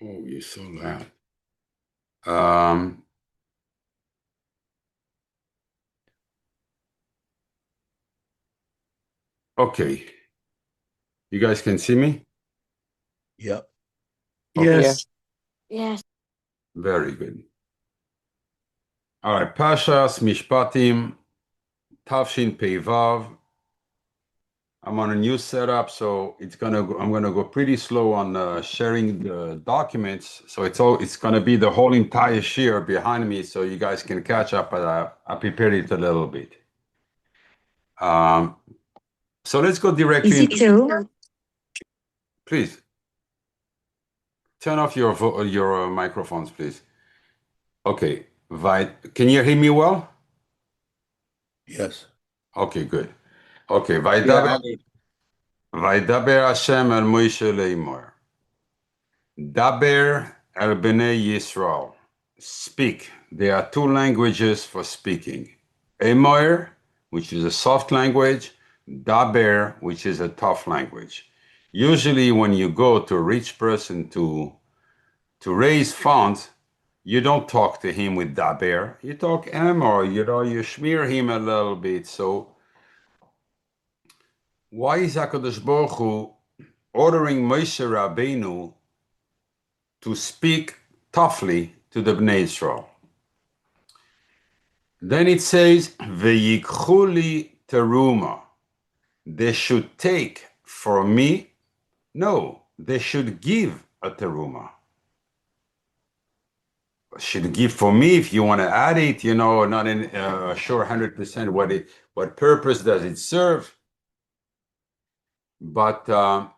Oh, you're so loud. Um, okay. You guys can see me? Yep. Okay. Yes. Yes. Very good. All right. Parshas Mishpatim, Tavshin Peivav. I'm on a new setup, so I'm gonna go pretty slow on sharing the documents. So it's gonna be the whole entire shear behind me, so you guys can catch up. But I prepared it a little bit. So let's go directly. Is it true? Please turn off your microphones, please. Okay. Can you hear me well? Yes. Okay, good. Okay. Vaydaber Hashem el Moshe leimor. Daber el bnei Yisrael. Speak. There are two languages for speaking. Emoir, which is a soft language. Daber, which is a tough language. Usually when you go to a rich person to raise funds, you don't talk to him with Daber. You talk Emoir, you smear him a little bit. So why is HaKadosh Baruch Hu ordering Moshe Rabbeinu to speak toughly to the Bnei Israel? Then it says, "V'yikhuli teruma." They should take from me. No, they should give a teruma. Should give for me if you want to add it, not in sure 100% what purpose does it serve. But Moshe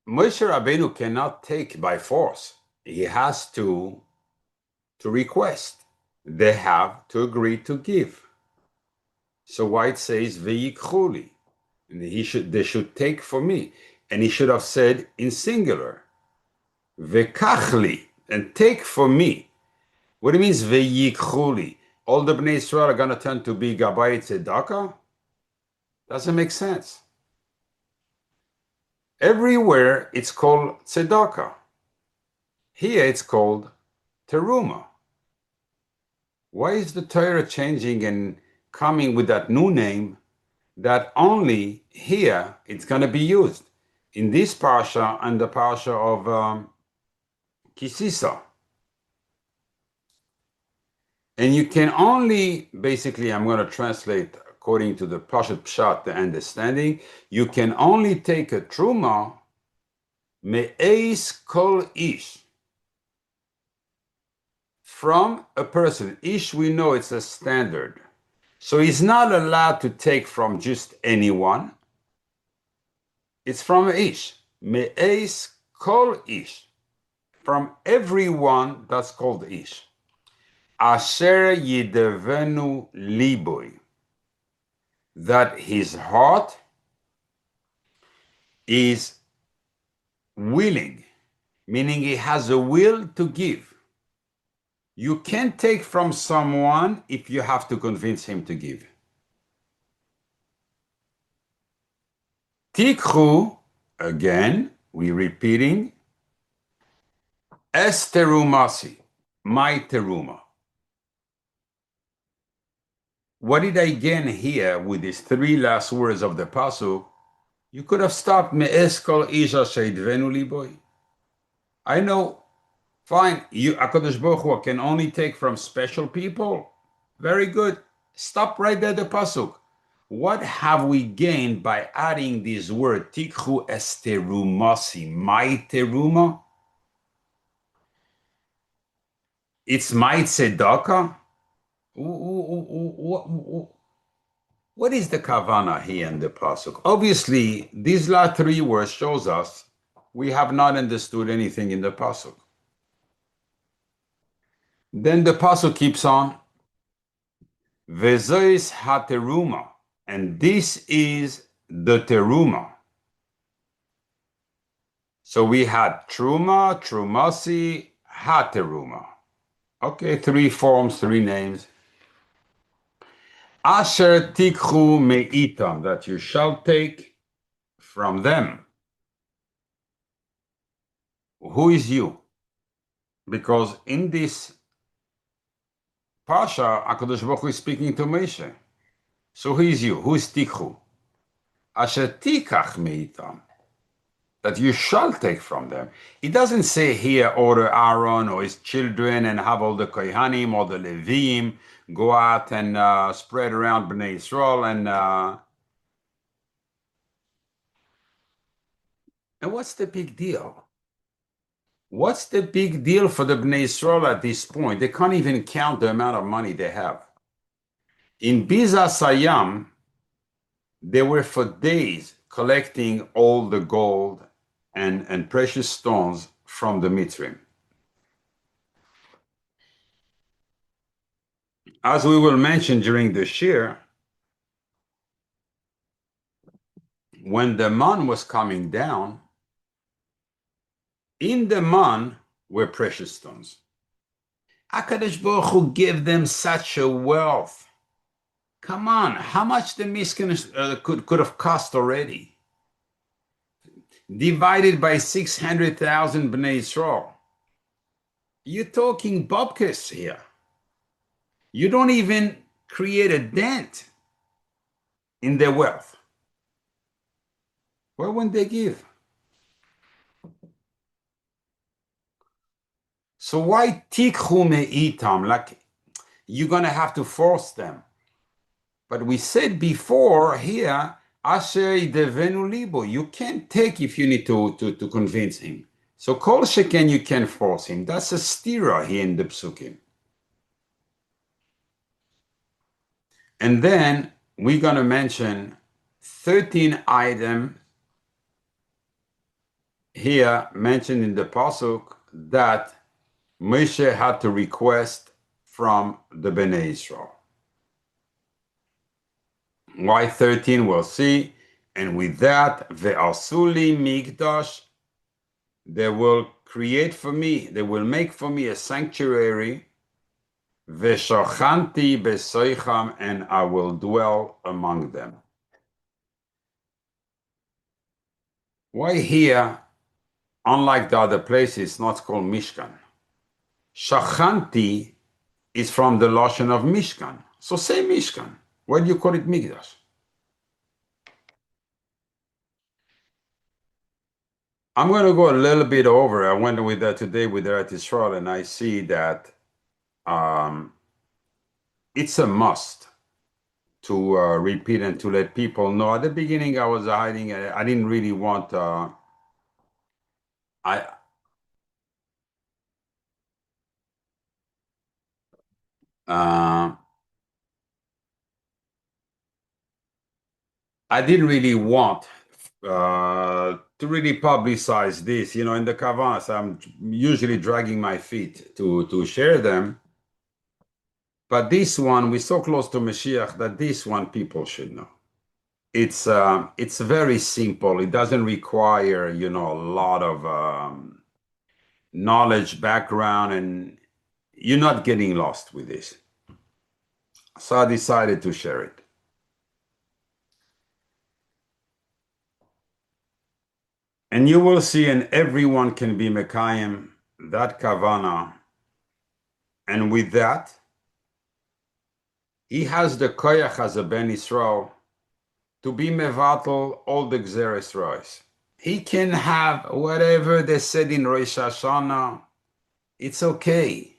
Rabbeinu cannot take by force. He has to request. They have to agree to give. So why it says veyikhuli, and they should take for me, and he should have said in singular, vekachli, and take for me. What it means veyikhuli? All the Bnei Israel are gonna turn to be Gabbai Tzedakah? Doesn't make sense. Everywhere it's called tzedakah. Here it's called teruma. Why is the Torah changing and coming with that new name that only here it's going to be used? In this parasha and the parasha of Ki Sisa. And you can only, basically, I'm going to translate according to the Parashat Pshat, the understanding, you can only take a Truma me'eis kol ish, from a person. Ish, we know it's a standard. So he's not allowed to take from just anyone. It's from ish. Me'eis kol ish. From everyone that's called ish. Asher yidevenu liboy. That his heart is willing, meaning he has a will to give. You can't take from someone if you have to convince him to give. Tikhu, again, we're repeating, es terumasi, my teruma. What did I gain here with these three last words of the Pasuk? You could have stopped me'es kol isha sheidvenu liboy. I know, fine, you, HaKadosh Baruch Hu, can only take from special people. Very good. Stop right there, the Pasuk. What have we gained by adding this word, tikhu es terumasi, my teruma? It's my tzedakah? What is the kavana here in the Pasuk? Obviously, these last three words shows us we have not understood anything in the Pasuk. Then the Pasuk keeps on, Vezois ha-teruma, and this is the teruma. So we had truma, trumasi, ha-teruma. Okay, three forms, three names. Asher tikhu me'itam, that you shall take from them. who is you? Because in this Parsha, HaKadosh Baruch Hu is speaking to Moshe. So who is you? Who is Tikhu? Asher tikach meitam, that you shall take from them. It doesn't say here order Aaron or his children and have all the Kohanim or the Leviim go out and spread around Bnei Israel and what's the big deal? What's the big deal for the Bnei Israel at this point? They can't even count the amount of money they have. In Biza Sayam, they were for days collecting all the gold and precious stones from the Mitzrim. As we will mention during the shir, when the man was coming down, in the man were precious stones. HaKadosh Baruch Hu gave them such a wealth. Come on, how much the Mishkan could have cost already? Divided by 600,000 Bnei Israel. You're talking bobkes here. You don't even create a dent in their wealth. Why wouldn't they give? So why tikhu me'itam? Like you're going to have to force them. But we said before here, asher idevenu libo. You can't take if you need to convince him. So kol sheken, you can force him. That's a stira here in the psukim. And then we're going to mention 13 items here mentioned in the Pasuk that Moshe had to request from the Bnei Israel. Why 13? We'll see. And with that, ve'asuli migdash, they will create for me, they will make for me a sanctuary, ve'shochanti besoicham, and I will dwell among them. Why here, unlike the other places, it's not called Mishkan? Shachanti is from the Lashon of Mishkan. So say Mishkan. Why do you call it Migdash? I'm going to go a little bit over. I went with that today with Eretz Yisrael, and I see that it's a must to repeat and to let people know. At the beginning, I was hiding. I didn't really want. I didn't really want to really publicize this, in the Kavanas. I'm usually dragging my feet to share them. But this one, we're so close to Mashiach that this one people should know. It's very simple. It doesn't require, a lot of knowledge, background, and you're not getting lost with this. So I decided to share it. And you will see, and everyone can be Mekayim, that Kavana. And with that, he has the koyach as a Ben Israel to be mevatel all the Gzeres Rois. He can have whatever they said in Rosh Hashanah. It's okay.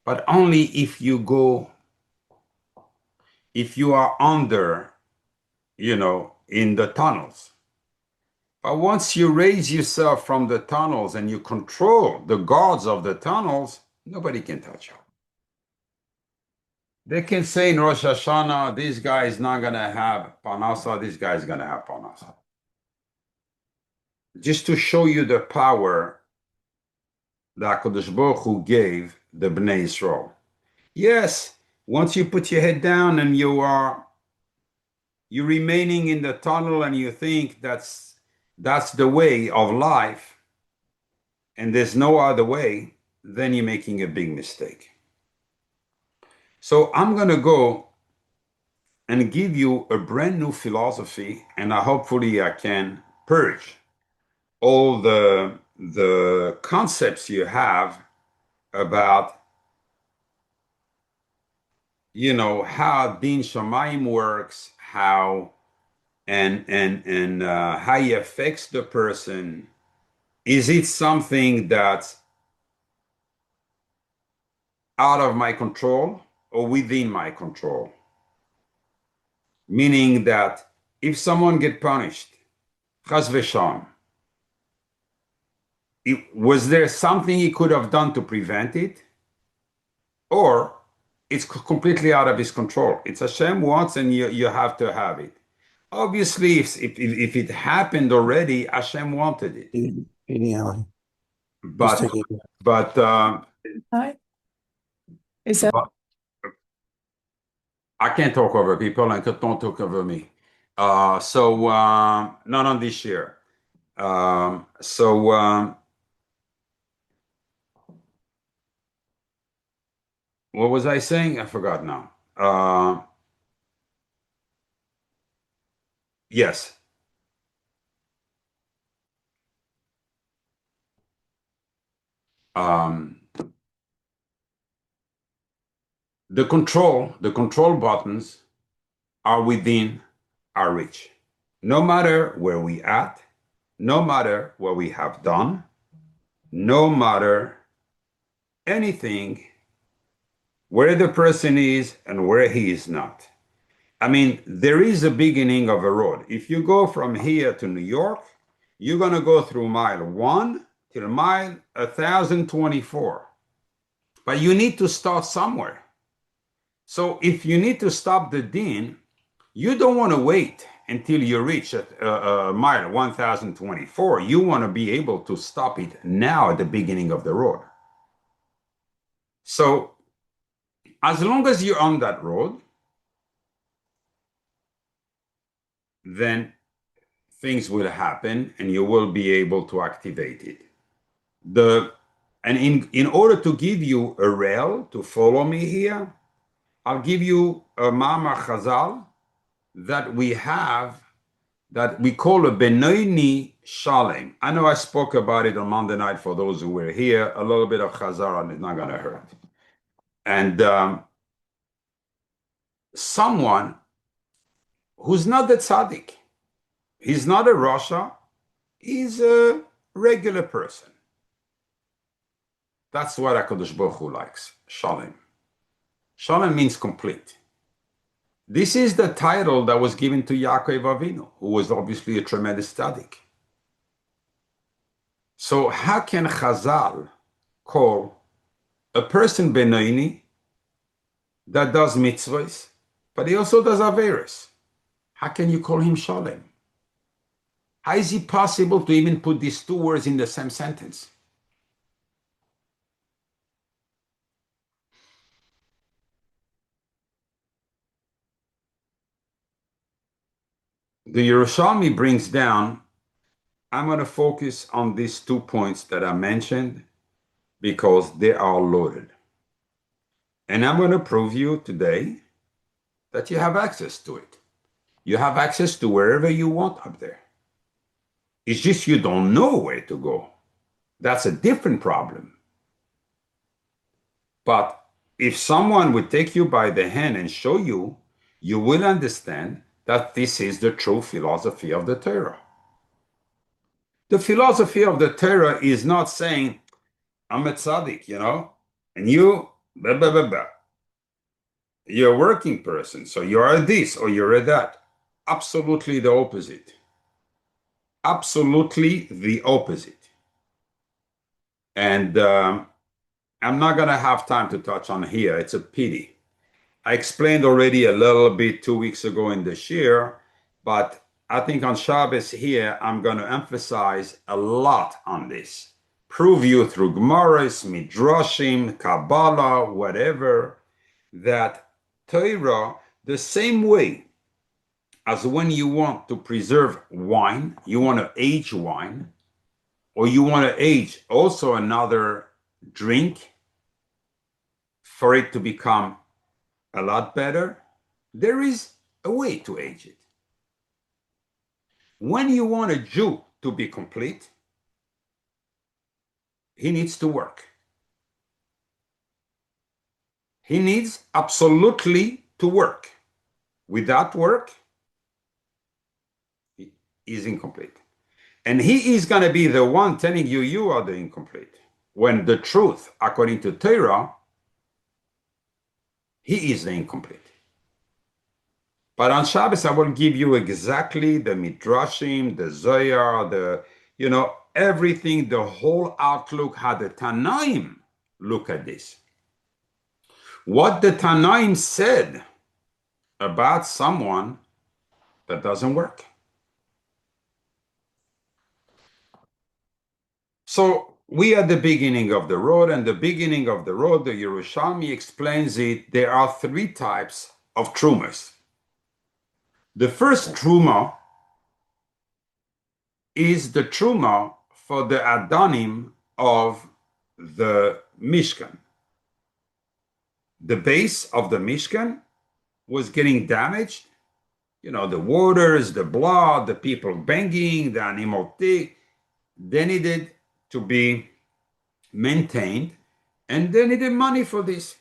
But only if you are under, in the tunnels. But once you raise yourself from the tunnels and you control the guards of the tunnels, nobody can touch you. They can say in Rosh Hashanah, this guy is not going to have Parnasa, this guy is going to have Parnasa. Just to show you the power that HaKadosh Baruch Hu gave the Bnei Israel. Yes, once you put your head down and you're remaining in the tunnel and you think that's the way of life and there's no other way, then you're making a big mistake. So I'm going to go and give you a brand new philosophy, and hopefully I can purge all the the concepts you have about, how Din Shamayim works, how and how it affects the person. Is it something that's out of my control or within my control? Meaning that if someone get punished, chas v'shalom, was there something he could have done to prevent it? Or it's completely out of his control. It's Hashem wants and you have to have it. Obviously, if it happened already, Hashem wanted it. Eating alley. But Hi. Is that I can't talk over people and don't talk over me. Not on this year. What was I saying? I forgot now. Yes. The control buttons are within our reach. No matter where we at, no matter what we have done, no matter anything, where the person is and where he is not. I mean, there is a beginning of a road. If you go from here to New York, you're going to go through mile 1 till mile 1024. But you need to start somewhere. So if you need to stop the din, you don't want to wait until you reach mile 1024. You want to be able to stop it now at the beginning of the road. So as long as you're on that road, then things will happen and you will be able to activate it. In order to give you a rail to follow me here, I'll give you a Mama Chazal that we have that we call a Benoini Shalem. I know I spoke about it on Monday night for those who were here. A little bit of Chazal is not going to hurt. And someone who's not the tzaddik, he's not a Rasha, he's a regular person. That's what HaKadosh Baruch Hu likes, Shalem. Shalem means complete. This is the title that was given to Yaakov Avinu, who was obviously a tremendous tzaddik. So how can Chazal call a person Benoini that does mitzvahs, but he also does averos? How can you call him Shalem? How is it possible to even put these two words in the same sentence? The Yerushalmi brings down, I'm going to focus on these 2 points that I mentioned because they are loaded. And I'm going to prove you today that you have access to it. You have access to wherever you want up there. It's just you don't know where to go. That's a different problem. But if someone would take you by the hand and show you, you will understand that this is the true philosophy of the Torah. The philosophy of the Torah is not saying, I'm a tzaddik, and you, blah, blah, blah, blah. You're a working person, so you're this or you're that. Absolutely the opposite. Absolutely the opposite. And I'm not going to have time to touch on here. It's a pity. I explained already a little bit 2 weeks ago in the shir, but I think on Shabbos here, I'm going to emphasize a lot on this. Prove you through Gemaras, Midrashim, Kabbalah, whatever, that Torah, the same way as when you want to preserve wine, you want to age wine, or you want to age also another drink for it to become a lot better, there is a way to age it. When you want a Jew to be complete, he needs to work. He needs absolutely to work. Without work, he is incomplete. And he is going to be the one telling you you are the incomplete. When the truth, according to Torah, he is the incomplete. But on Shabbos, I will give you exactly the Midrashim, the Zohar, everything, the whole outlook, how the Tanaim look at this. What the Tanaim said about someone that doesn't work. So we are at the beginning of the road, and the beginning of the road, the Yerushalmi explains it. There are 3 types of trumas. The first truma is the truma for the Adanim of the Mishkan. The base of the Mishkan was getting damaged. The waters, the blood, the people banging, the animal thing. They needed to be maintained, and they needed money for this.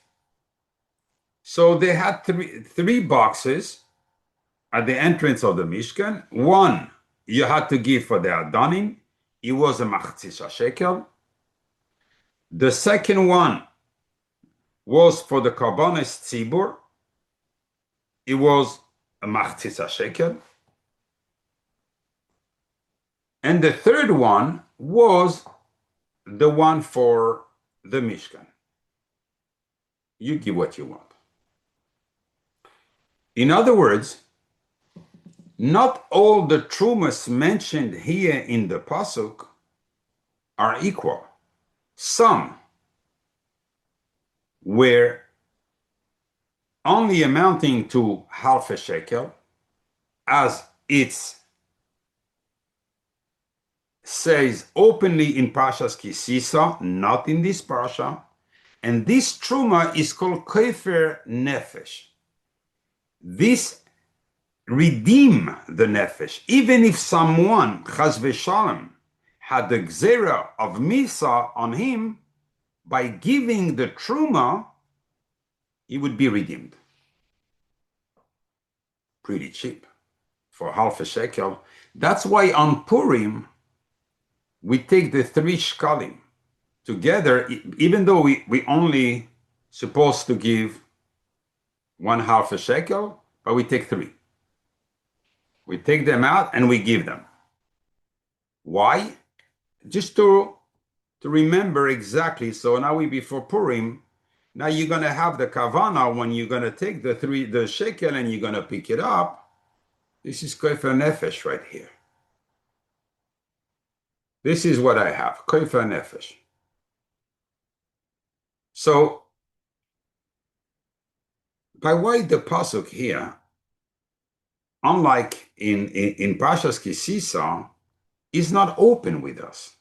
So they had three boxes at the entrance of the Mishkan. One, you had to give for the Adanim. It was a machzis shekel. The second one was for the Karbanos Tzibur. It was a machzis shekel. And the third one was the one for the Mishkan. You give what you want. In other words, not all the trumas mentioned here in the Pasuk are equal. Some were only amounting to half a shekel, as it says openly in Parashas Ki Sisa, not in this parasha. And this truma is called kofer nefesh. This redeem the nefesh. Even if someone, chas v'shalom, had the gzera of misa on him, by giving the truma, he would be redeemed. Pretty cheap for half a shekel. That's why on Purim, we take the 3 shkalim together, even though we only supposed to give 1/2 a shekel, but we take 3. We take them out and we give them. Why? Just to remember exactly. So now we before Purim, now you're going to have the kavana when you're going to take the shekel and you're going to pick it up. This is kofer nefesh right here. This is what I have, kofer nefesh. So, by why the Pasuk here, unlike in Parashas Ki Sisa, is not open with us?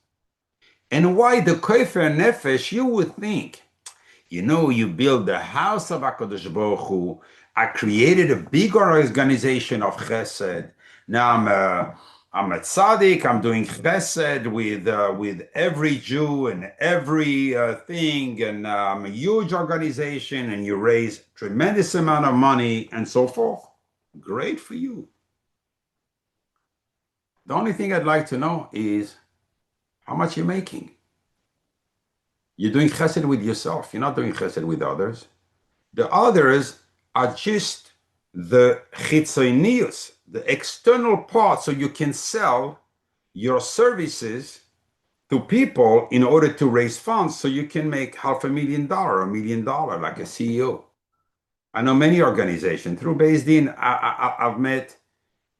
And why the kofer nefesh, you would think, you build the house of HaKadosh Baruch Hu. I created a big organization of chesed. Now I'm a tzaddik. I'm doing chesed with every Jew and every thing, and I'm a huge organization, and you raise tremendous amount of money and so forth. Great for you. The only thing I'd like to know is how much you're making. You're doing chesed with yourself. You're not doing chesed with others. The others are just the chitzonius, the external part, so you can sell your services to people in order to raise funds so you can make $500,000, $1 million, like a CEO. I know many organizations. Through Beis Din, I've met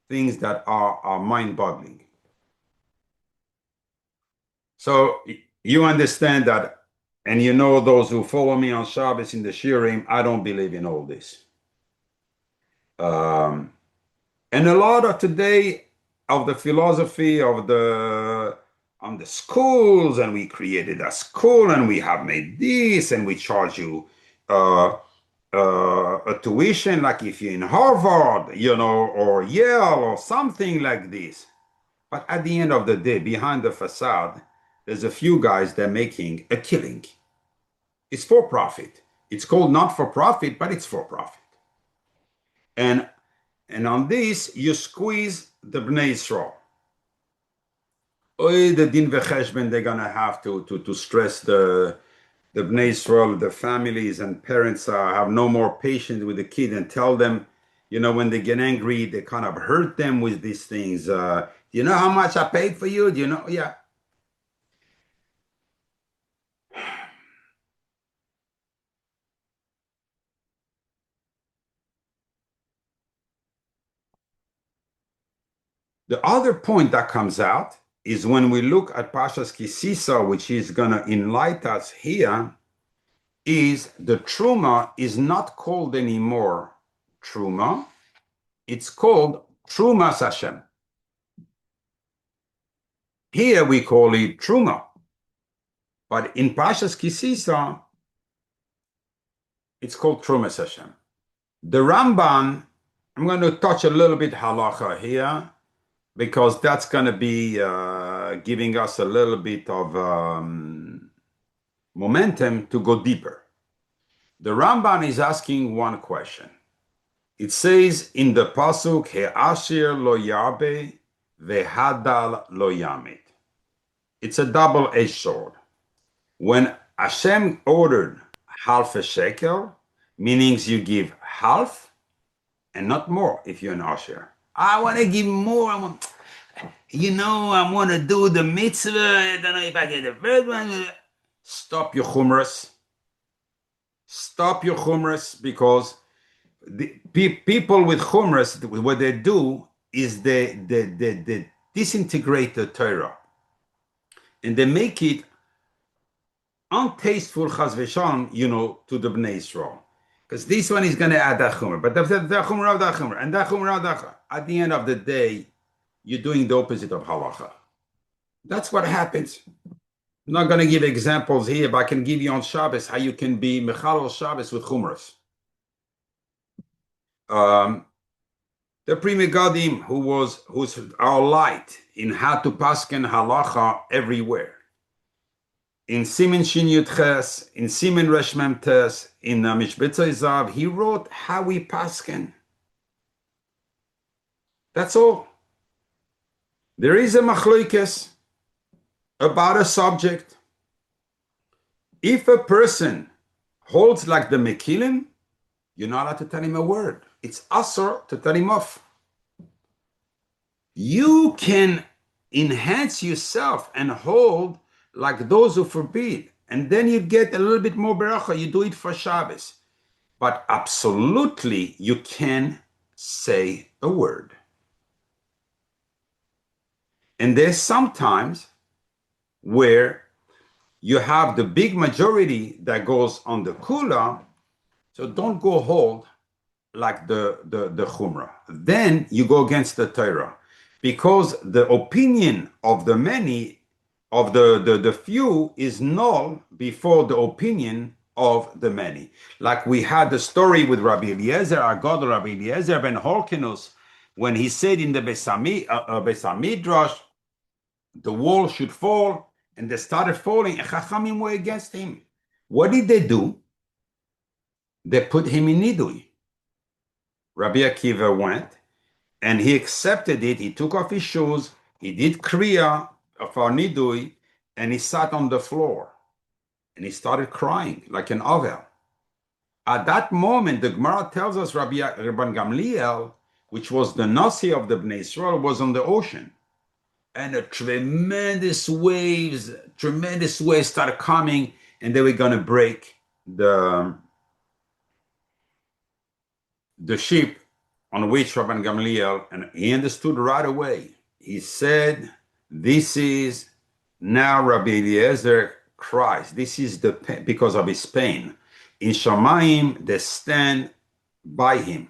things that are mind-boggling. So you understand that, and those who follow me on Shabbos in the Shiurim, I don't believe in all this. And a lot of today of the philosophy of the schools, and we created a school, and we have made this, and we charge you a tuition, like if you're in Harvard, or Yale, or something like this. But at the end of the day, behind the facade, there's a few guys that are making a killing. It's for profit. It's called not for profit, but it's for profit. And on this, you squeeze the Bnei Yisrael. The din v'cheshben, they're gonna have to stress the Bnei Yisrael, the families and parents have no more patience with the kid and tell them, when they get angry, they kind of hurt them with these things. Do you know how much I paid for you? Do you know? Yeah. The other point that comes out is when we look at Parashas Ki Sisa, which is going to enlighten us here, is the Truma is not called anymore Truma. It's called Trumas Hashem. Here we call it Truma. But in Parashas Ki Sisa, it's called Trumas Hashem. The Ramban, I'm going to touch a little bit halacha here, because that's going to be giving us a little bit of momentum to go deeper. The Ramban is asking one question. It says in the Pasuk, He'ashir lo yarbe ve'hadal lo yamit. It's a double-edged sword. When Hashem ordered half a shekel, meaning you give half and not more if you're an Asher. I want to give more. I want to do the mitzvah. I don't know if I get the first one. Stop your chumras. Stop your chumras, because the people with chumras, what they do is they disintegrate the Torah. And they make it untasteful, chas v'shalom, to the Bnei Yisrael. Because this one is going to add that chumrah, but that chumrah of that chumrah, and that chumrah of that chumrah. At the end of the day, you're doing the opposite of halacha. That's what happens. I'm not going to give examples here, but I can give you on Shabbos how you can be mechalel Shabbos with chumras. The Pri Megadim, who's our light in how to pasken halacha everywhere. In Simin Shin Yud Ches, in Simin Resh Mem Tes, in Mishbetzah Zav, he wrote how we pasken. That's all. There is a machlokes about a subject. If a person holds like the Mekilim, you're not allowed to tell him a word. It's asur to tell him off. You can enhance yourself and hold like those who forbid, and then you get a little bit more beracha. You do it for Shabbos, but absolutely you can say a word. And there's sometimes where you have the big majority that goes on the kula, so don't go hold like the chumrah. Then you go against the Torah, because the opinion of the many, of the few, is null before the opinion of the many. Like we had the story with Rabbi Eliezer, our God, Rabbi Eliezer ben Horkinus, when he said in the Beis Midrash, the wall should fall, and they started falling, and Chachamim were against him. What did they do? They put him in Nidui. Rabbi Akiva went, and he accepted it. He took off his shoes, he did Kriya for Nidui, and he sat on the floor, and he started crying like an ovel. At that moment, the Gemara tells us Rabban Gamliel, which was the Nasi of the Bnei Yisrael, was on the ocean. And tremendous waves started coming, and they were going to break the ship on which Rabban Gamliel, and he understood right away. He said, this is now Rabbi Eliezer cries. This is the pain, because of his pain. In Shamayim, they stand by him.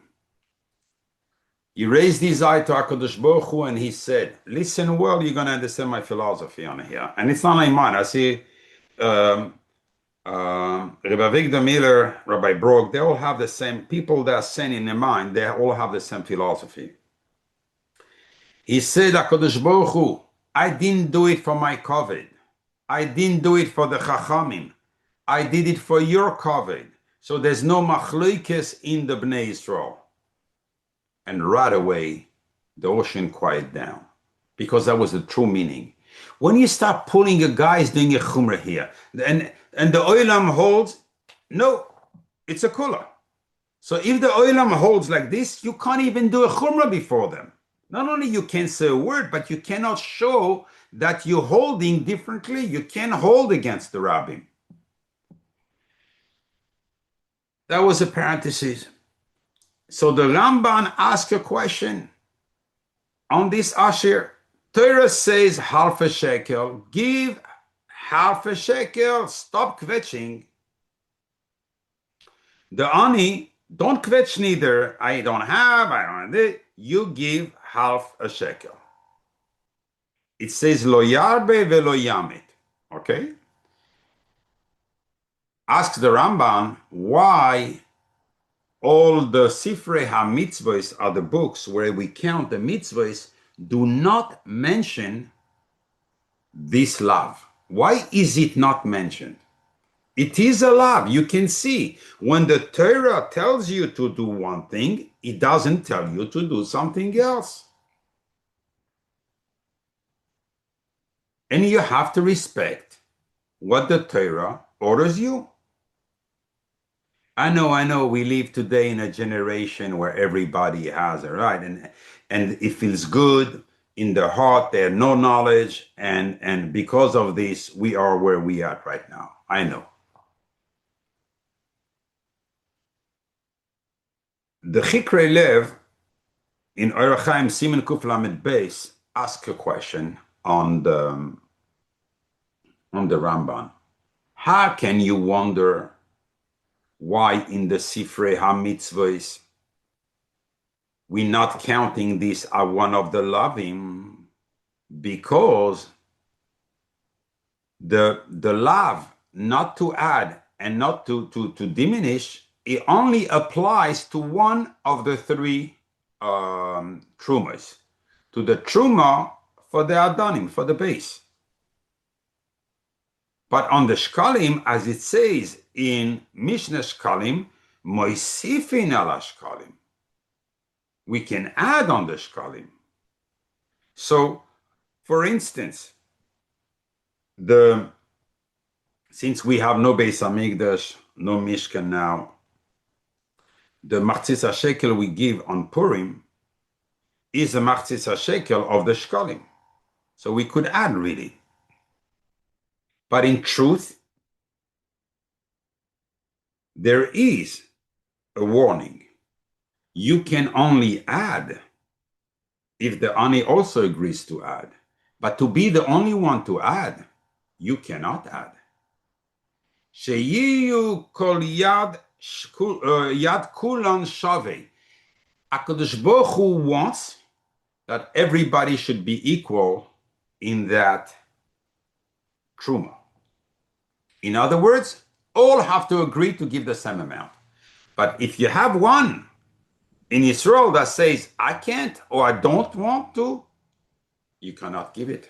He raised his eye to HaKadosh Baruch Hu, and he said, listen well, you're going to understand my philosophy on here. And it's not like mine. I see Rabbi Victor Miller, Rabbi Brock, they all have the same, people that are sane in their mind, they all have the same philosophy. He said, HaKadosh Baruch Hu, I didn't do it for my COVID. I didn't do it for the Chachamim. I did it for your kavod. So there's no machlokes in the Bnei Yisrael. And right away, the ocean quieted down, because that was the true meaning. When you start pulling a guy is doing a chumrah here, and the oilam holds, no, it's a kula. So if the oilam holds like this, you can't even do a chumrah before them. Not only you can't say a word, but you cannot show that you're holding differently. You can't hold against the rabbim. That was a parenthesis. So the Ramban asked a question on this Asher. Torah says half a shekel, give half a shekel, stop kvetching. The ani, don't kvetch neither. I don't have this. You give half a shekel. It says lo yarbe velo yamit. Okay? Ask the Ramban why all the Sifrei HaMitzvahs are the books where we count the mitzvahs do not mention this love. Why is it not mentioned? It is a love. You can see when the Torah tells you to do one thing, it doesn't tell you to do something else. And you have to respect what the Torah orders you. I know we live today in a generation where everybody has it, right? And it feels good in their heart, they have no knowledge, and because of this, we are where we are right now. I know. The Chikrei Lev in Orach Chaim Siman Kuf Lamed Beis ask a question on the Ramban. How can you wonder why in the Sifrei HaMitzvahs we're not counting this as one of the loving? Because the love not to add and not to diminish, it only applies to one of the three trumas, to the truma for the Adanim, for the base. But on the shkalim, as it says in Mishnah Shkalim, moisifin ala shkalim, we can add on the shkalim. So, for instance, since we have no Beis Hamikdash, no Mishkan now, the machzis shekel we give on Purim is a machzis shekel of the shkalim. So we could add really. But in truth, there is a warning. You can only add if the ani also agrees to add. But to be the only one to add, you cannot add. Sheyiyu kol yad kulan shaveh. HaKadosh Baruch Hu wants that everybody should be equal in that truma. In other words, all have to agree to give the same amount. But if you have one in Israel that says, I can't or I don't want to, you cannot give it.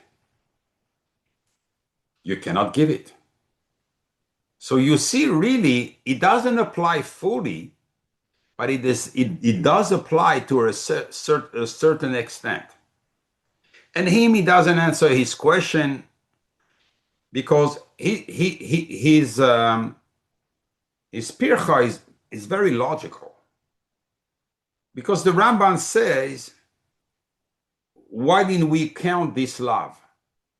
You cannot give it. So you see, really, it doesn't apply fully, but it does apply to a certain extent. And he doesn't answer his question because his pircha is very logical. Because the Ramban says, why didn't we count this love?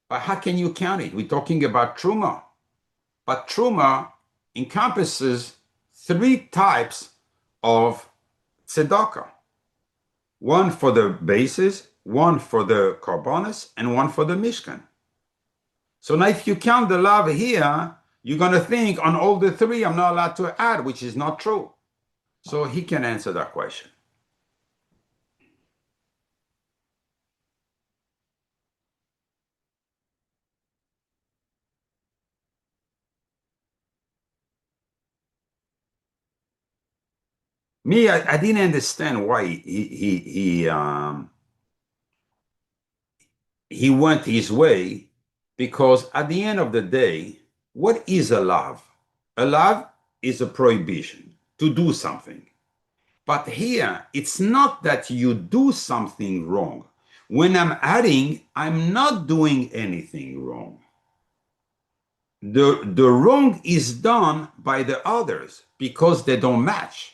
But how can you count it? We're talking about Truma. But Truma encompasses three types of tzedakah. One for the bases, one for the korbanos, and one for the Mishkan. So now if you count the love here, you're going to think on all the three I'm not allowed to add, which is not true. So he can answer that question. Me, I didn't understand why he went his way Because at the end of the day, what is a lav? A lav is a prohibition to do something. But here, it's not that you do something wrong. When I'm adding, I'm not doing anything wrong. The wrong is done by the others because they don't match.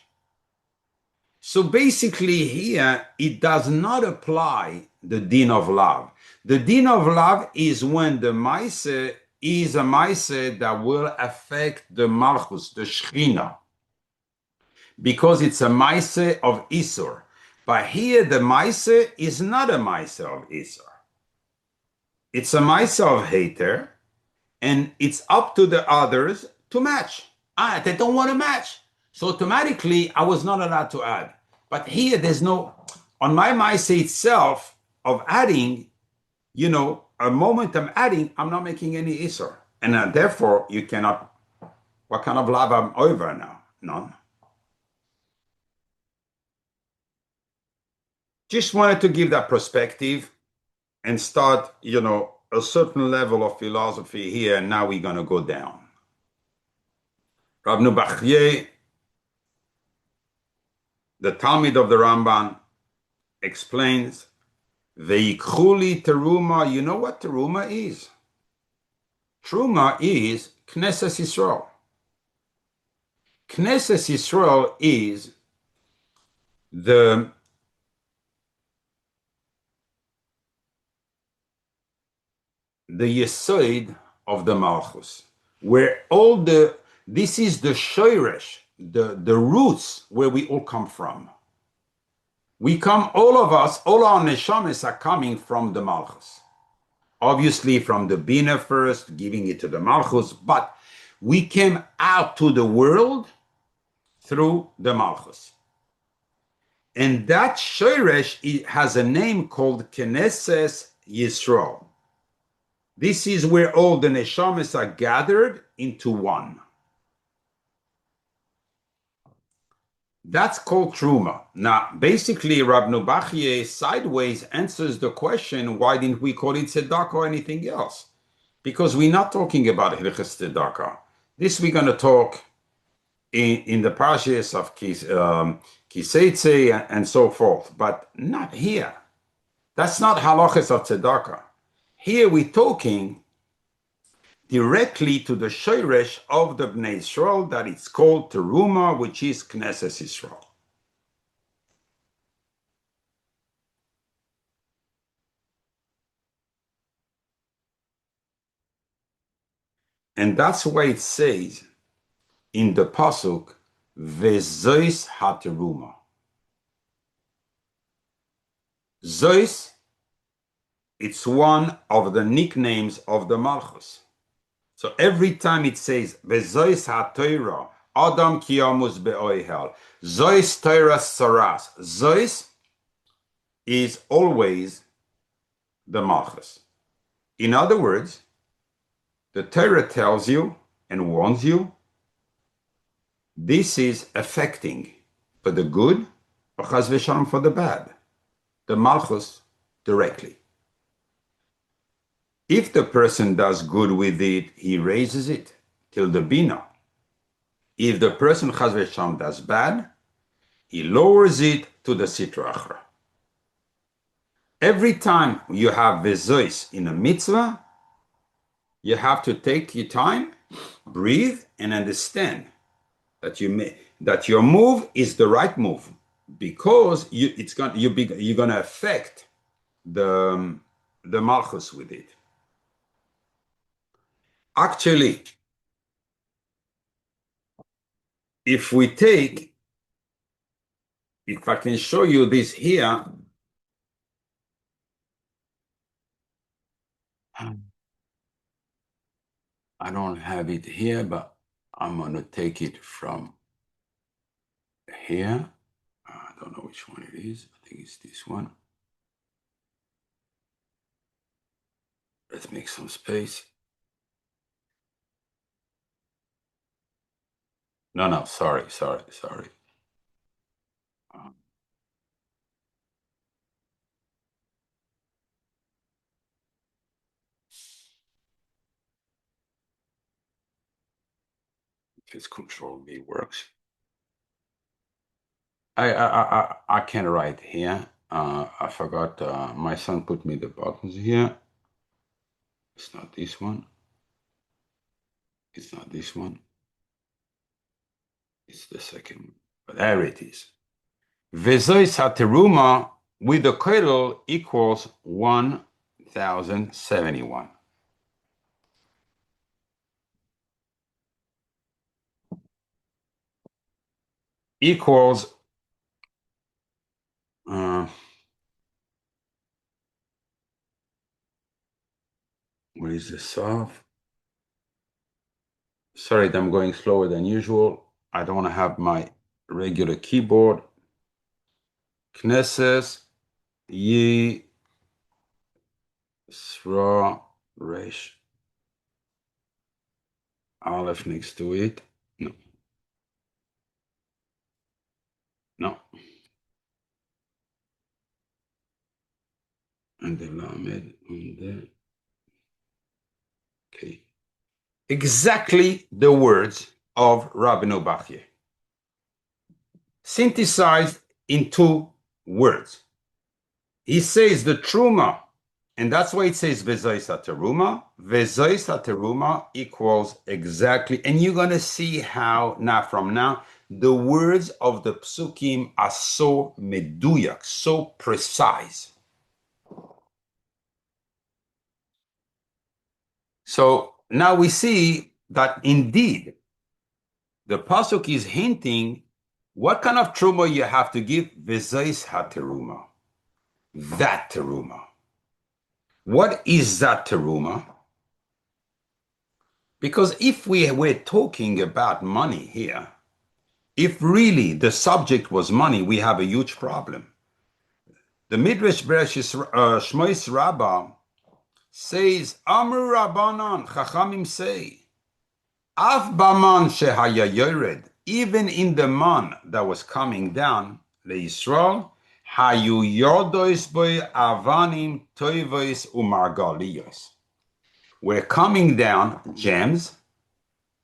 So basically here, it does not apply the din of love. The din of love is when the mitzvah is a mitzvah that will affect the malchus, the shechina, because it's a mitzvah of isur. But here the mitzvah is not a mitzvah of isur. It's a mitzvah of hater, and it's up to the others to match. They don't want to match. So automatically, I was not allowed to add. But here, there's no, on my mitzvah itself of adding, a moment I'm adding, I'm not making any isur. And therefore, you cannot, what kind of love I'm over now? None. Just wanted to give that perspective and start, a certain level of philosophy here. And now we're going to go down. Rav Bachye, the Talmud of the Ramban, explains, Ve'ikhuli teruma. You know what teruma is? Teruma is Knesset Yisrael. Knesset Yisrael is the yesod of the Malchus, where this is the shoresh, the roots where we all come from. We come, all of us, all our neshamas are coming from the Malchus. Obviously from the Bina first, giving it to the Malchus, but we came out to the world through the Malchus. And that shoresh has a name called Knesset Yisrael. This is where all the neshamas are gathered into one. That's called Truma. Now, basically, Rab Bachye sideways answers the question, why didn't we call it tzedakah or anything else? Because we're not talking about Hilchos tzedakah. This we're going to talk in the Parashas of Ki Sisa and so forth, but not here. That's not halachas of tzedakah. Here we're talking directly to the shoresh of the Bnei Yisrael, that it's called Terumah, which is Knesset Yisrael. And that's why it says in the Pasuk, Vezois HaTerumah. Zois, it's one of the nicknames of the Malchus. So every time it says, Vezois HaTorah, Adam Kiyamus Be'oihel, Zois Torah Saras. Zois is always the Malchus. In other words, the Torah tells you and warns you, this is affecting for the good, or chas v'shalom for the bad, the Malchus directly. If the person does good with it, he raises it till the Bina. If the person chas v'shalom does bad, he lowers it to the Sitra Achra. Every time you have Vezois in a mitzvah, you have to take your time, breathe, and understand that your move is the right move, because you're going to affect the Malchus with it. Actually, if I can show you this here, I don't have it here, but I'm going to take it from here. I don't know which one it is. I think it's this one. Let's make some space. No, sorry. This control B works. I can't write here. I forgot. My son put me the buttons here. It's not this one. It's not this one. It's the second one. But there it is. Vezois Terumah with the cradle equals 1071. Equals what is the solve? Sorry, I'm going slower than usual. I don't want to have my regular keyboard. Knesses Yi Sra Resh Aleph next to it. No. No. And the Lamed on there. Okay. Exactly the words of Rabbeinu Bachye, synthesized in 2 words. He says the Truma, and that's why it says Vezois Terumah. Vezois Terumah equals exactly, and you're going to see how now from now, the words of the Psukim are so meduyak, so precise. So now we see that indeed the Pasuk is hinting what kind of Truma you have to give. Vezois Terumah. That Terumah. What is that Terumah? Because if we were talking about money here, if really the subject was money, we have a huge problem. The Midrash Shmois Rabbah says, Amru Rabbanan, Chachamim say, Af Baman Shehaya Yored, even in the man that was coming down, LeYisrael, Hayu Yodois Boy Avanim Toivois Umargaliyos. Were coming down gems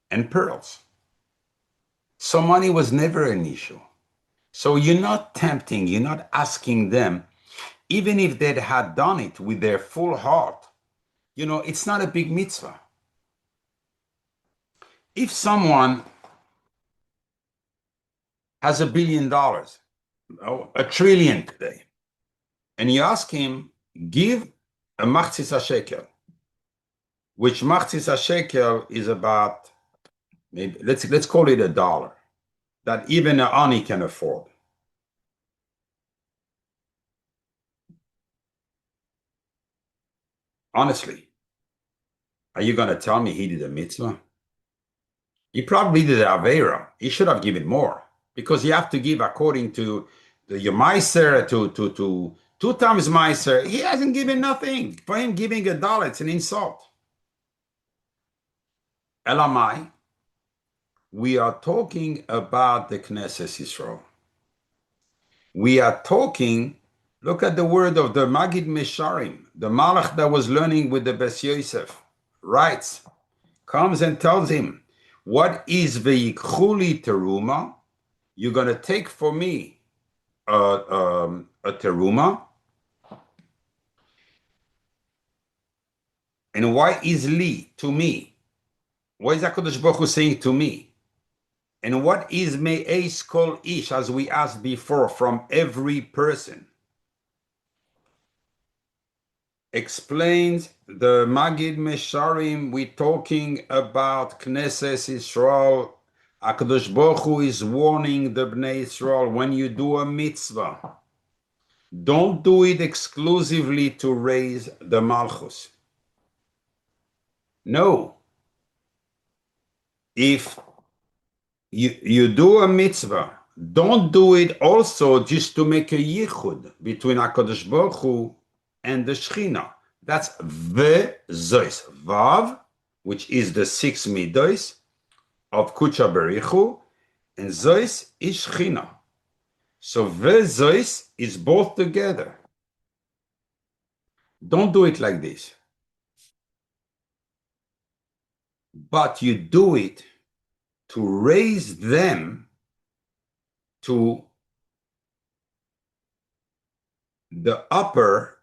and pearls. So money was never an issue. So you're not tempting, you're not asking them, even if they had done it with their full heart, it's not a big mitzvah. If someone has $1 billion, $1 trillion today, and you ask him, give a machzis shekel, which machzis shekel is about, maybe let's call it $1, that even an ani can afford. Honestly, are you going to tell me he did a mitzvah? He probably did an avera. He should have given more, because you have to give according to your meiser, to 2 times meiser. He hasn't given nothing. For him, giving $1, it's an insult. Elamai, we are talking about the Knesset Yisrael. We are talking, look at the word of the Magid Mesharim, the Malach that was learning with the Bes Yosef, writes, comes and tells him, what is Veyikhuli Teruma? You're going to take for me a Teruma. And why is Li to me? Why is HaKadosh Baruch Hu saying to me? And what is Me'eis Kol Ish, as we asked before, from every person? Explains the Magid Mesharim, we're talking about Knesset Yisrael. HaKadosh Baruch Hu is warning the Bnei Yisrael, when you do a mitzvah, don't do it exclusively to raise the Malchus. No. If you do a mitzvah, don't do it also just to make a yichud between HaKadosh Baruch Hu and the Shechina. That's Vezois Vav, which is the 6 midos of Kucha Berichu, and Zois is Shechina. So Vezois is both together. Don't do it like this. But you do it to raise them to the upper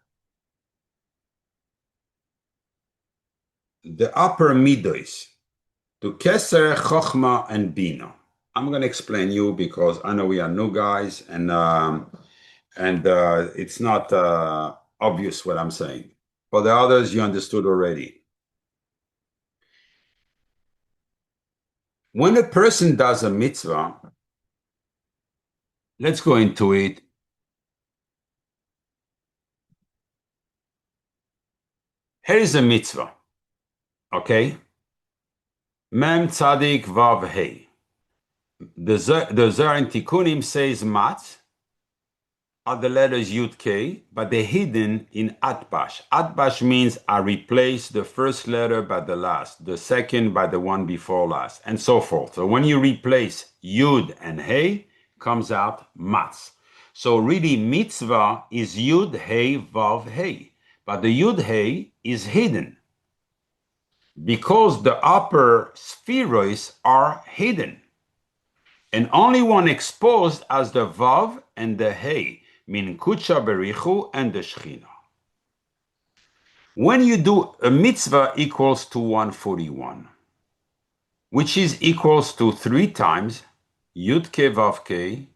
midos, to Keser, Chochma, and Bina. I'm going to explain you because I know we are new guys, and it's not obvious what I'm saying. For the others, you understood already. When a person does a mitzvah, let's go into it. Here is a mitzvah, okay? Mem Tzadik Vav Hey. The Zohar in Tikkunim says Matz are the letters Yud K, but they're hidden in Atbash. Atbash means I replace the first letter by the last, the second by the one before last, and so forth. So when you replace Yud and Hey, comes out Matz. So really mitzvah is Yud Hey Vav Hey, but the Yud Hey is hidden because the upper spheroids are hidden, and only one exposed as the Vav and the Hey, meaning Kucha Berichu and the Shechina. When you do a mitzvah equals to 141, which is equals to 3 times Yud Ke Vav Ke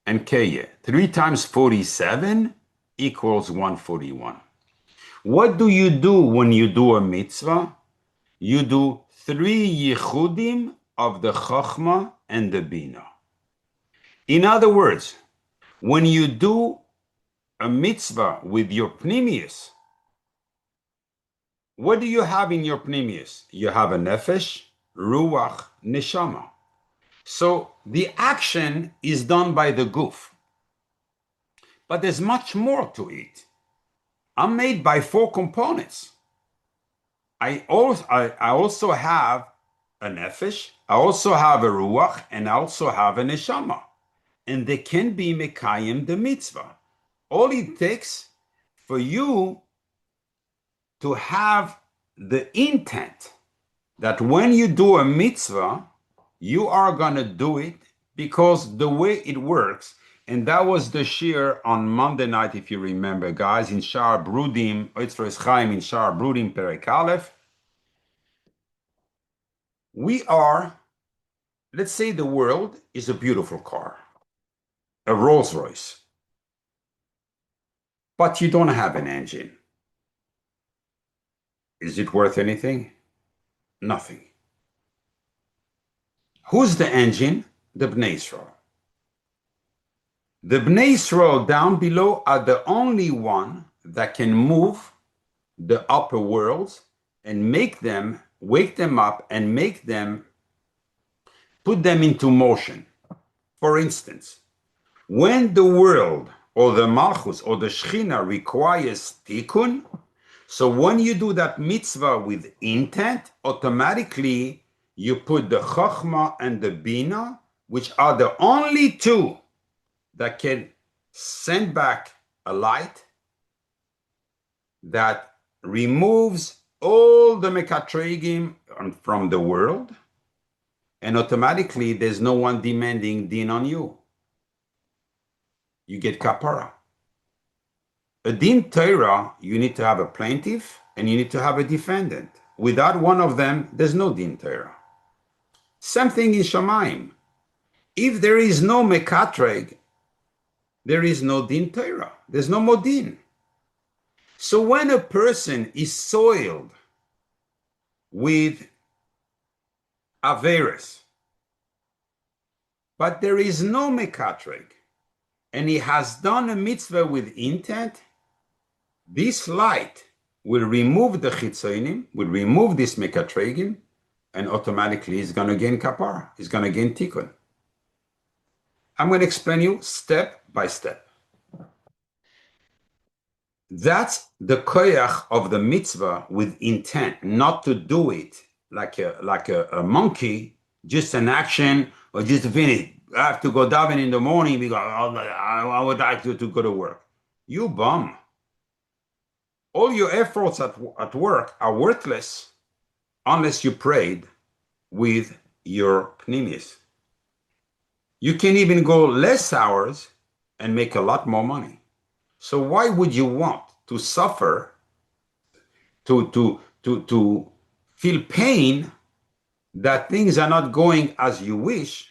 and Keye. 3 times 47 equals 141. What do you do when you do a mitzvah? You do 3 yichudim of the Chochma and the Bina. In other words, when you do a mitzvah with your pnimius, what do you have in your pnimius? You have a nefesh, ruach, neshama. So the action is done by the guf. But there's much more to it. I'm made by 4 components. I also have a nefesh, I also have a ruach, and I also have a neshama. And they can be mekayim the mitzvah. All it takes for you to have the intent that when you do a mitzvah, you are going to do it because the way it works, and that was the shir on Monday night, if you remember, guys, in Shar Brudim, Oitzros Chaim in Shar Brudim Perek Aleph. We are, let's say the world is a beautiful car, a Rolls Royce, but you don't have an engine. Is it worth anything? Nothing. Who's the engine? The Bnei Yisrael. The Bnei Yisrael down below are the only one that can move the upper worlds and make them, wake them up and make them, put them into motion. For instance, when the world or the Malchus or the Shechina requires tikkun, so when you do that mitzvah with intent, automatically you put the Chochma and the Bina, which are the only 2 that can send back a light that removes all the mekatregim from the world, and automatically there's no one demanding din on you. You get kapara. A din Torah, you need to have a plaintiff and you need to have a defendant. Without one of them, there's no din Torah. Same thing in Shamim. If there is no mekatreg, there is no din Torah. There's no more din. So when a person is soiled with averis, but there is no mekatreg, and he has done a mitzvah with intent, this light will remove the chitzonim, will remove this mekatregim, and automatically he's going to gain kapara. He's going to gain tikkun. I'm going to explain you step by step. That's the koyach of the mitzvah with intent, not to do it like a monkey, just an action or just to finish. I have to go daven in the morning because I would like to go to work. You bum. All your efforts at work are worthless unless you prayed with your pnimis. You can even go less hours and make a lot more money. So why would you want to suffer, to feel pain that things are not going as you wish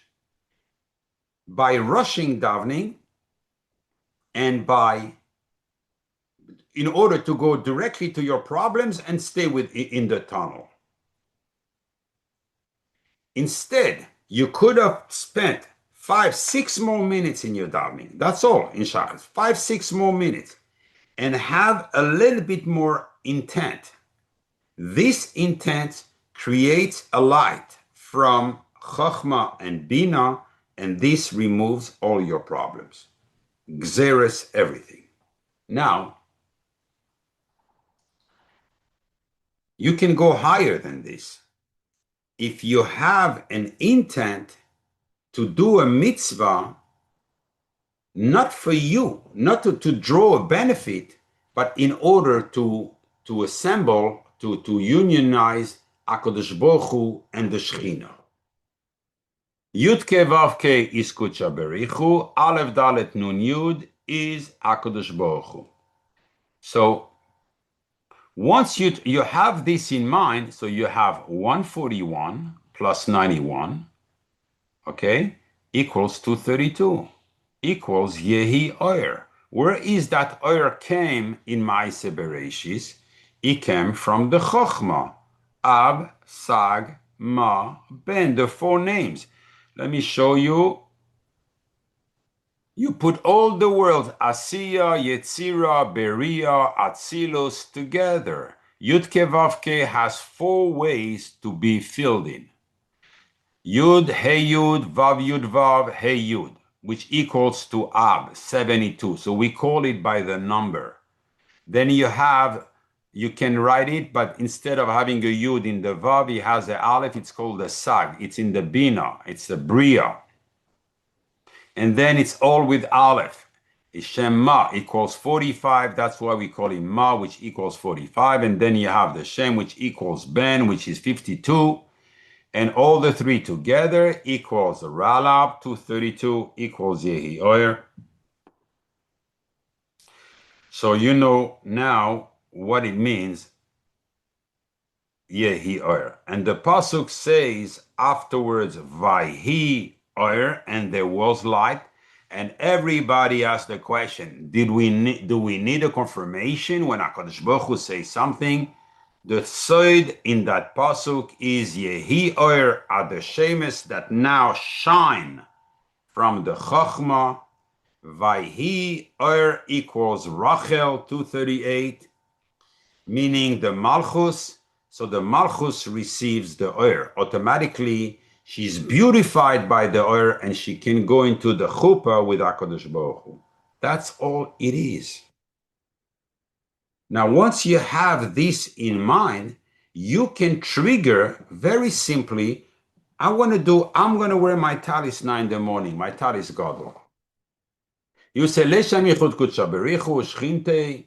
by rushing davening and in order to go directly to your problems and stay in the tunnel? Instead, you could have spent 5-6 more minutes in your davening. That's all in Shachar. 5-6 more minutes, and have a little bit more intent. This intent creates a light from Chochmah and Bina, and this removes all your problems. Gzeres, everything. Now, you can go higher than this. If you have an intent to do a mitzvah, not for you, not to draw a benefit, but in order to assemble, to unionize HaKadosh Baruch Hu and the Shekhinah. Yud Ke Vav Ke is Kucha Berichu, Aleph Dalet Nun Yud is HaKadosh Baruch Hu. So once you have this in mind, so you have 141 plus 91, okay, equals 232, equals Yehi Oyer. Where is that Oyer came in Ma'aseh Bereshis? It came from the Chochmah, Ab, Sag, Ma, Ben, the 4 names. Let me show you. You put all the worlds, Asiya, Yetzira, Beria, Atzilus, together. Yud Ke Vav Ke has 4 ways to be filled in. Yud, Hey Yud, Vav Yud Vav, Hey Yud, which equals to Ab, 72. So we call it by the number. Then you can write it, but instead of having a Yud in the Vav, it has the Aleph, it's called the Sag. It's in the Bina, it's the Bria. And then it's all with Aleph. Shema equals 45, that's why we call it Ma, which equals 45. And then you have the Shem, which equals Ben, which is 52. And all the 3 together equals Ralab, 232, equals Yehi Oyer. So you know now what it means, Yehi Oyer. And the Pasuk says afterwards, Vayhi Oyer, and there was light. And everybody asked the question, do we need a confirmation when HaKadosh Baruch Hu says something? The sod in that pasuk is Yehi Oyer ad Shemes, that now shine from the Chochmah. Vayhi Oyer equals Rachel, 238, meaning the Malchus. So the Malchus receives the Oyer. Automatically, she's beautified by the Oyer, and she can go into the chuppah with HaKadosh Baruch Hu. That's all it is. Now, once you have this in mind, you can trigger very simply, I'm going to wear my talis now in the morning, my talis gadol. You say, Leshem Yichud Kudsha Berichu, Shchinte.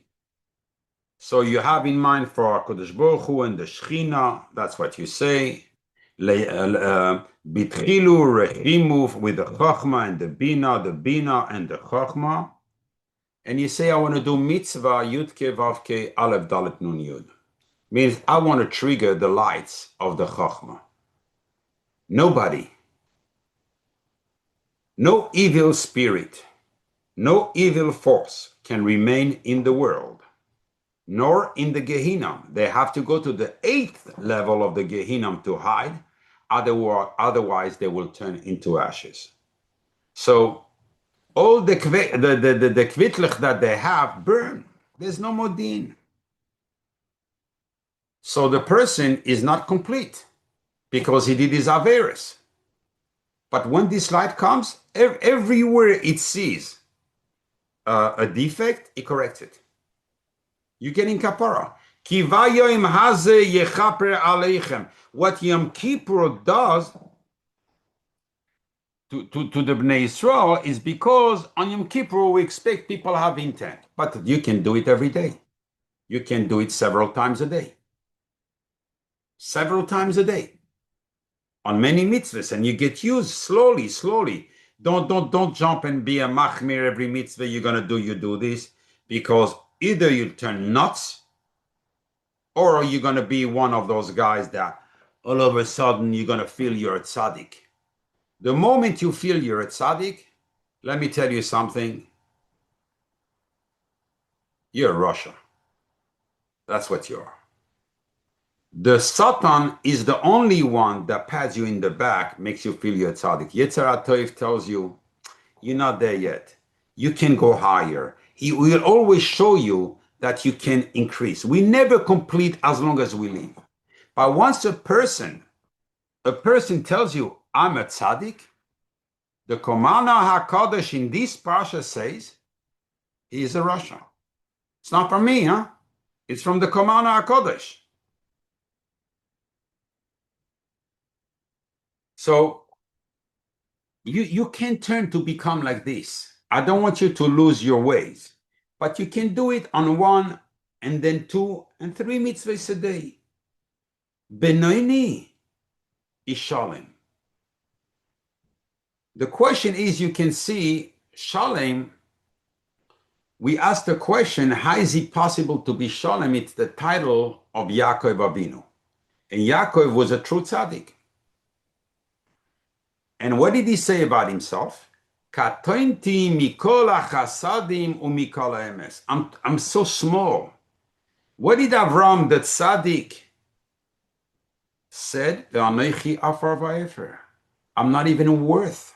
So you have in mind for HaKadosh Baruch Hu and the Shekhinah, that's what you say. Bitchilu Rechimu with the Chochmah and the Bina and the Chochmah. And you say, I want to do mitzvah, Yud Ke Vav Ke, Aleph Dalet Nun Yud. Means I want to trigger the lights of the Chochmah. Nobody, no evil spirit, no evil force can remain in the world, nor in the Gehinnom. They have to go to the 8th level of the Gehinnom to hide. Otherwise, they will turn into ashes. So all the kvitlech that they have burn. There's no more din. So the person is not complete because he did his averis. But when this light comes, everywhere it sees a defect, it corrects it. You get in kapara. Ki vayom hazeh yechaper aleichem. What Yom Kippur does to the Bnei Yisrael is because on Yom Kippur we expect people have intent. But you can do it every day. You can do it several times a day. Several times a day. on many mitzvahs, and you get used slowly. Don't jump and be a machmir every mitzvah you're gonna do. You do this because either you turn nuts, or you're gonna be one of those guys that all of a sudden you're gonna feel you're a tzaddik. The moment you feel you're a tzaddik, let me tell you something. You're Russia. That's what you are. The Satan is the only one that pats you in the back, makes you feel you're a tzaddik. Yetzer HaTov tells you, you're not there yet. You can go higher. He will always show you that you can increase. We never complete as long as we live. But once a person tells you, I'm a tzaddik, the Komana HaKadosh in this Parsha says, he is a Russia. It's not from me, huh? It's from the Komana HaKadosh. So you can turn to become like this. I don't want you to lose your ways, but you can do it on 1 and then 2 and 3 mitzvahs a day. Benoini is shalem. The question is, you can see shalem. We asked the question, how is it possible to be shalem? It's the title of Yaakov Avinu. And Yaakov was a true tzaddik. And what did he say about himself? Katointi mikol hachasadim umikol haemes. I'm so small. What did Avram the tzaddik said? Ve'anochi afar va'efer. I'm not even worth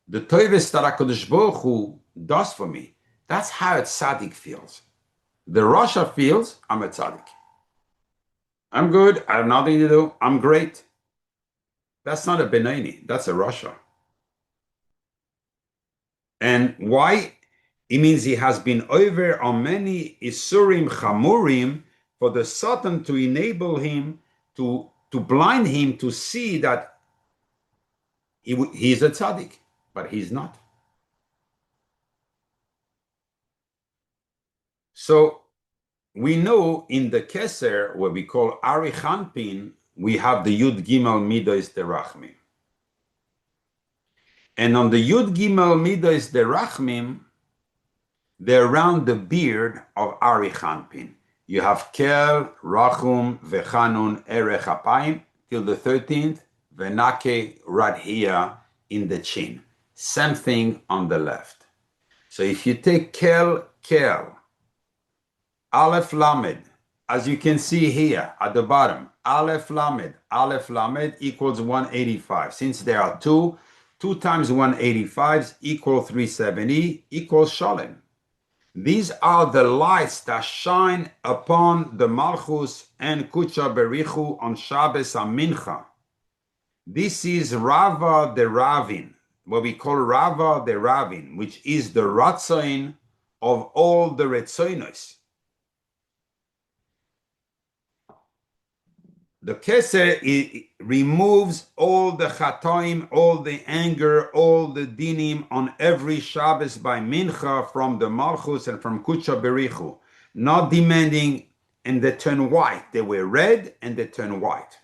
the toives that HaKadosh Baruch Hu does for me. That's how a tzaddik feels. The Rasha feels, I'm a tzaddik. I'm good. I have nothing to do. I'm great. That's not a Benoni. That's a Rasha. And why? It means he has been over on many Isurim Chamurim for the Satan to enable him, to blind him to see that he's a tzaddik, but he's not. So we know in the Keser, what we call Ari Chanpin, we have the Yud Gimel Midos Derachmim. And on the Yud Gimel Midos Derachmim, they're around the beard of Ari Chanpin. You have Kel, Rachum, Vechanun, Erech Apayim, till the 13th, Venake, right here in the chin. Same thing on the left. So if you take Kel, Aleph Lamed, as you can see here at the bottom, Aleph Lamed equals 185. Since there are 2 times 185 equal 370 equals Shalem. These are the lights that shine upon the Malchus and Kucha Berichu on Shabbos Mincha. This is Rava the Ravin, what we call Rava the Ravin, which is the Ratzain of all the Retzoinos. The Keser removes all the chatoim, all the anger, all the dinim on every Shabbos by Mincha from the Malchus and from Kucha Berichu. Not demanding, and they turn white. They were red and they turn white.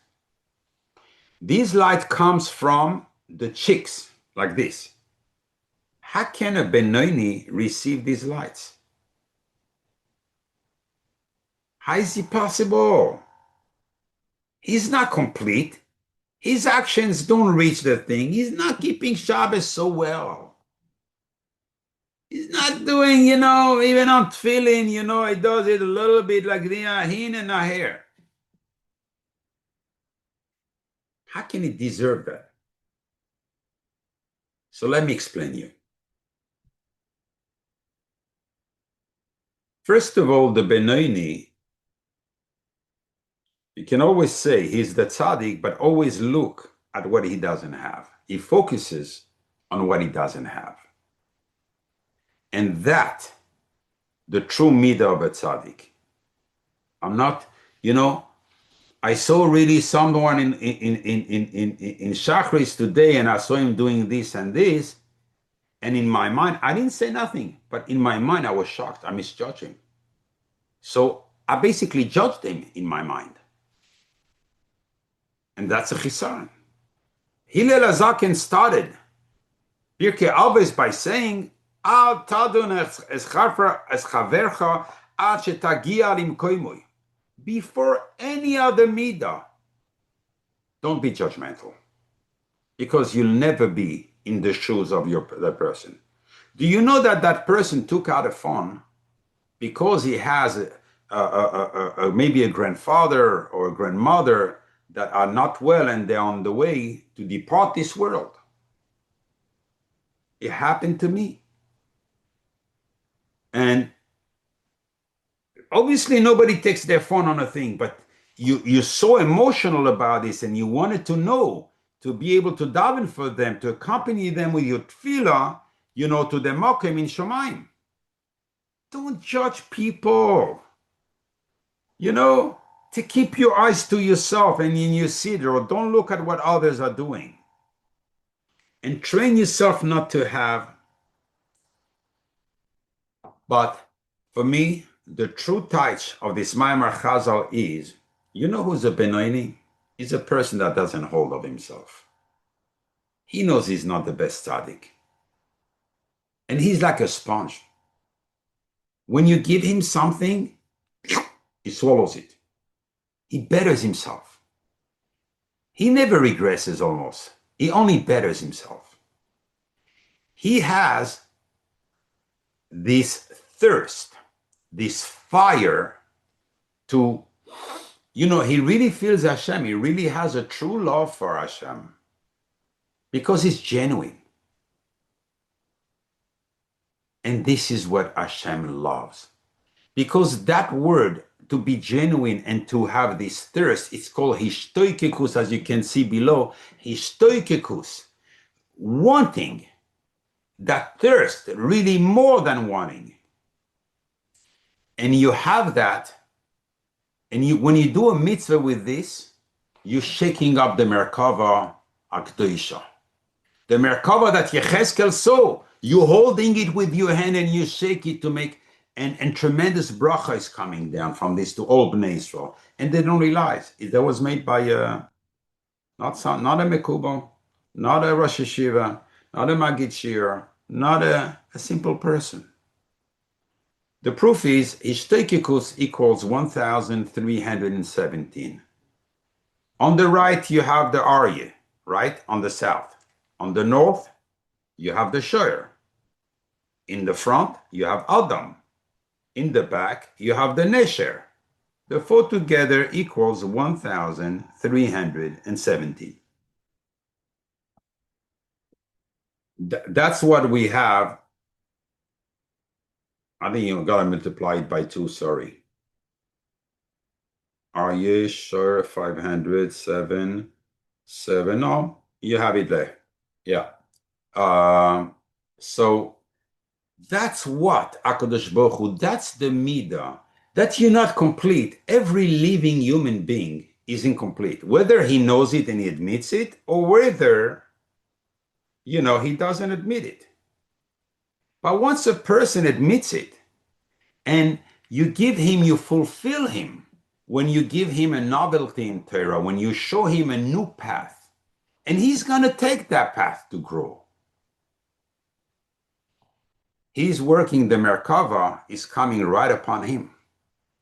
This light comes from the cheeks, like this. How can a Benoni receive these lights? How is it possible? He's not complete. His actions don't reach the thing. He's not keeping Shabbos so well. He's not doing, even on tefillin, he does it a little bit like the ahin and aher. How can he deserve that? So let me explain you. First of all, the Benoni, you can always say he's the tzaddik, but always look at what he doesn't have. He focuses on what he doesn't have. And that, the true midah of a tzaddik. I'm not, I saw really someone in Shachris today, and I saw him doing this and this, and in my mind, I didn't say nothing, but in my mind, I was shocked. I misjudged him. So I basically judged him in my mind. And that's a chisaron. Hillel HaZaken started Pirkei Avos by saying, Al tadun es chavercha ad shetagia limkoimoi. Before any other midah, don't be judgmental, because you'll never be in the shoes of the person. Do you know that that person took out a phone because he has maybe a grandfather or a grandmother that are not well and they're on the way to depart this world? It happened to me. And obviously nobody takes their phone on a thing, but you're so emotional about this and you wanted to know, to be able to daven for them, to accompany them with your tefillah, to the mokem in Shamayim. Don't judge people. To keep your eyes to yourself and in your siddur, don't look at what others are doing. And train yourself not to have. But for me, the true touch of this Maimar Chazal is, who's a Benoni? He's a person that doesn't hold of himself. He knows he's not the best tzaddik. And he's like a sponge. When you give him something, he swallows it. He betters himself. He never regresses almost. He only betters himself. He has this thirst, this fire to, he really feels Hashem. He really has a true love for Hashem because he's genuine. And this is what Hashem loves. Because that word, to be genuine and to have this thirst, it's called hishtoikekus, as you can see below. Hishtoikekus, wanting, that thirst, really more than wanting. And you have that, and when you do a mitzvah with this, you're shaking up the Merkava Akdoisha. The Merkava that Yechezkel saw, you're holding it with your hand and you shake it to make, and tremendous bracha is coming down from this to all Bnei Israel. And they don't realize that was made by not a Mekubal, not a Rosh Hashiva, not a Magid Shir, not a simple person. The proof is Hishteikikus equals 1,317. On the right, you have the Aryeh, right? On the south. On the north, you have the Shoyer. In the front, you have Adam. In the back, you have the Nesher. The four together equals 1,317. That's what we have. I think you gotta multiply it by 2, sorry. Aryeh, Shoyer, 500, 7. Oh, you have it there. Yeah. So that's what HaKadosh Baruch Hu, that's the midah, that you're not complete. Every living human being is incomplete, whether he knows it and he admits it, or whether, he doesn't admit it. But once a person admits it, and you give him, you fulfill him, when you give him a novelty in Torah, when you show him a new path, and he's going to take that path to grow. He's working, the Merkava is coming right upon him.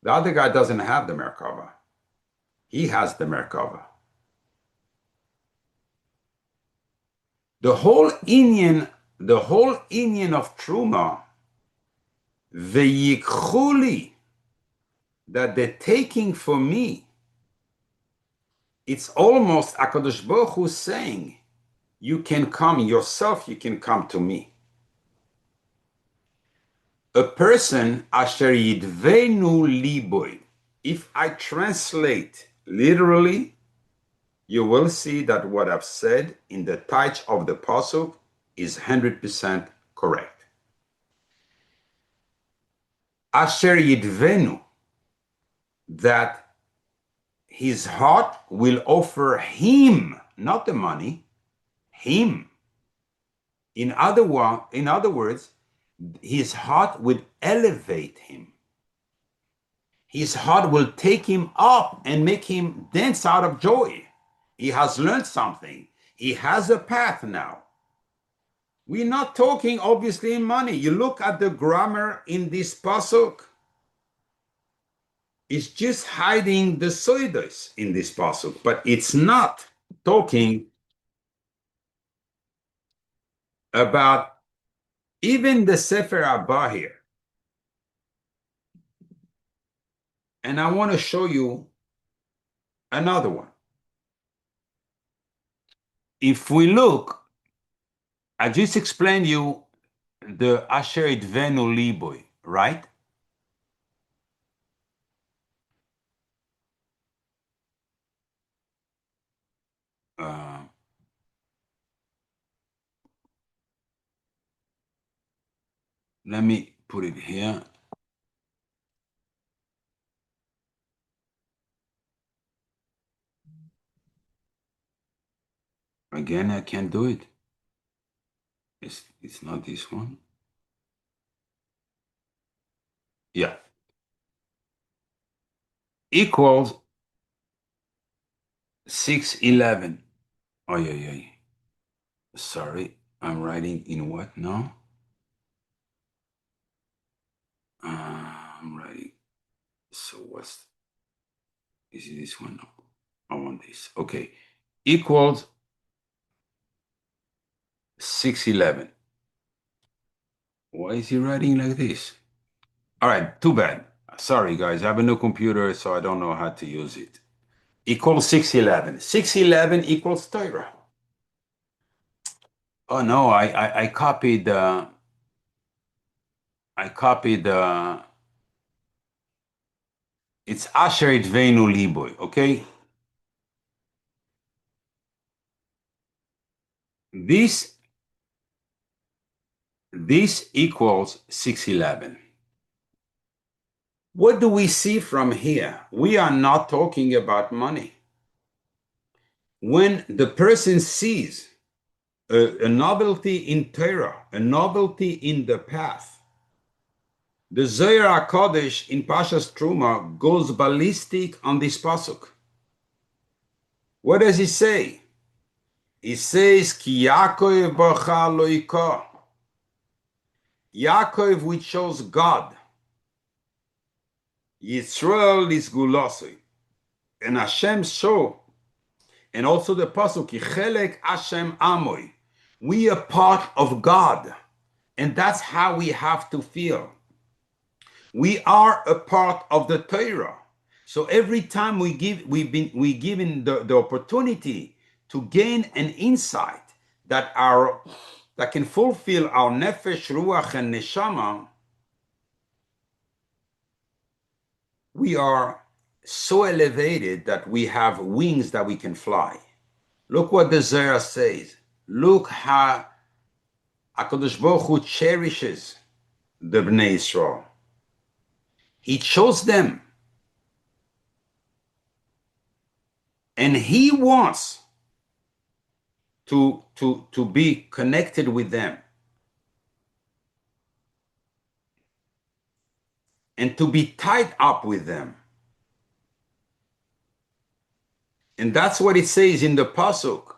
The other guy doesn't have the Merkava. He has the Merkava. The whole inyan of Terumah, the yikhuli, that they're taking for me, it's almost HaKadosh Baruch Hu saying, you can come yourself, you can come to me. A person, asher yidvenu liboy. If I translate literally, you will see that what I've said in the touch of the Pasuk is 100% correct. Asher yidvenu, that his heart will offer him, not the money, him. In other words, his heart would elevate him. His heart will take him up and make him dance out of joy. He has learned something. He has a path now. We're not talking obviously in money. You look at the grammar in this Pasuk. It's just hiding the soidos in this Pasuk, but it's not talking about even the Sefer Abba here. And I want to show you another one. If we look, I just explained you the Asher Idvenu Liboy, right? Let me put it here. Again, I can't do it. It's not this one. Yeah. Equals 611. Oh, yeah. Sorry, I'm writing in what now? I'm writing. So is it this one? No, I want this. Okay. Equals 611. Why is he writing like this? All right, too bad. Sorry, guys. I have a new computer, so I don't know how to use it. Equals 611. 611 equals Torah. Oh no, I copied it's Asher Idvenu Liboy, okay? This equals 611. What do we see from here? We are not talking about money. When the person sees a novelty in Torah, a novelty in the path, the Zohar HaKodesh in Parashas Terumah goes ballistic on this Pasuk. What does he say? He says, Ki Yaakov Bacha Loika. Yaakov, which shows God. Yisrael is Gulosoi. And Hashem show. And also the Pasuk, Chelek Hashem Amoy. We are part of God. And that's how we have to feel. We are a part of the Torah. So every time we given the opportunity to gain an insight that can fulfill our nefesh, ruach, and neshama, we are so elevated that we have wings that we can fly. Look what the Zohar says. Look how HaKadosh Baruch Hu cherishes the Bnei Yisrael. He chose them. And he wants to be connected with them. And to be tied up with them. And that's what it says in the Pasuk.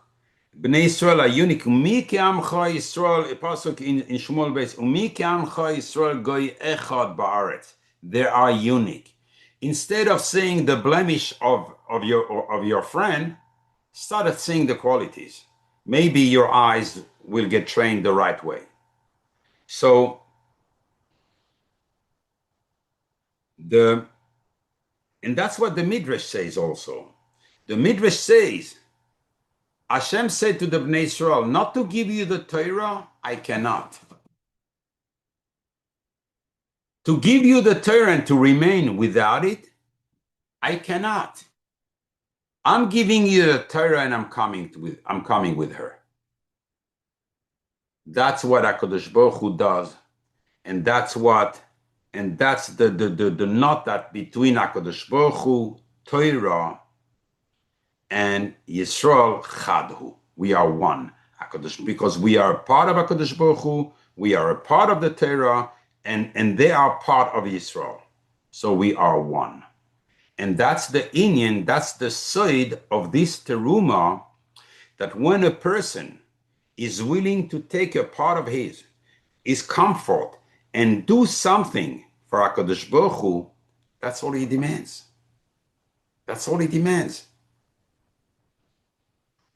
Bnei Yisrael are unique. Umi ke'amcha Yisrael, a Pasuk in Shmuel Beis. Umi ke'amcha Yisrael goy echad ba'aretz. They are unique. Instead of saying the blemish of your friend, start seeing the qualities. Maybe your eyes will get trained the right way. So and that's what the Midrash says also. The Midrash says, Hashem said to the Bnei Yisrael, not to give you the Torah, I cannot. To give you the Torah and to remain without it, I cannot. I'm giving you the Torah and I'm coming with her. That's what HaKadosh Baruch Hu does. And that's the knot that between HaKadosh Baruch Hu, Torah, and Yisrael Chadhu. We are one. Because we are a part of HaKadosh Baruch Hu, we are a part of the Torah, and they are part of Yisrael. So we are one. And that's the inyan, that's the side of this teruma, that when a person is willing to take a part of his comfort and do something for HaKadosh Baruch Hu, that's all he demands. That's all he demands.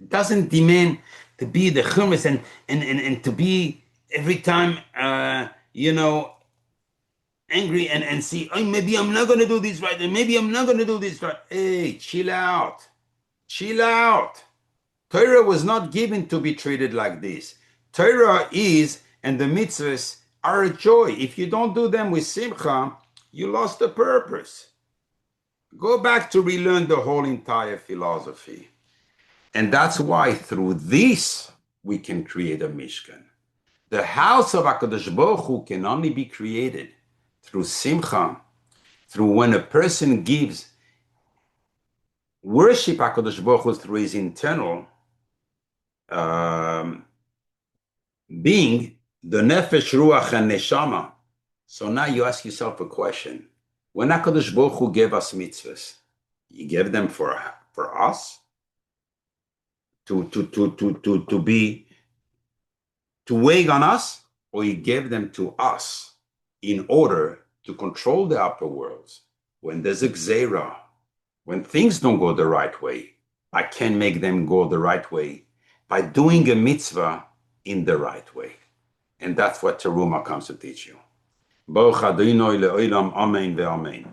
It doesn't demand to be the chumas and to be every time, angry and see, oh, maybe I'm not going to do this right, and maybe I'm not going to do this right. Hey, chill out. Chill out. Torah was not given to be treated like this. Torah is, and the mitzvahs are a joy. If you don't do them with simcha, you lost the purpose. Go back to relearn the whole entire philosophy. And that's why through this, we can create a Mishkan. The house of HaKadosh Baruch Hu can only be created through simcha, through when a person gives worship HaKadosh Baruch Hu through his internal being, the nefesh, ruach, and neshama. So now you ask yourself a question. When HaKadosh Baruch Hu gave us mitzvahs, he gave them for us to weigh on us, or he gave them to us in order to control the upper worlds. When there's a gzeira, when things don't go the right way, I can make them go the right way by doing a mitzvah in the right way. And that's what Teruma comes to teach you. Baruch Adonai le'olam, amen ve'amen.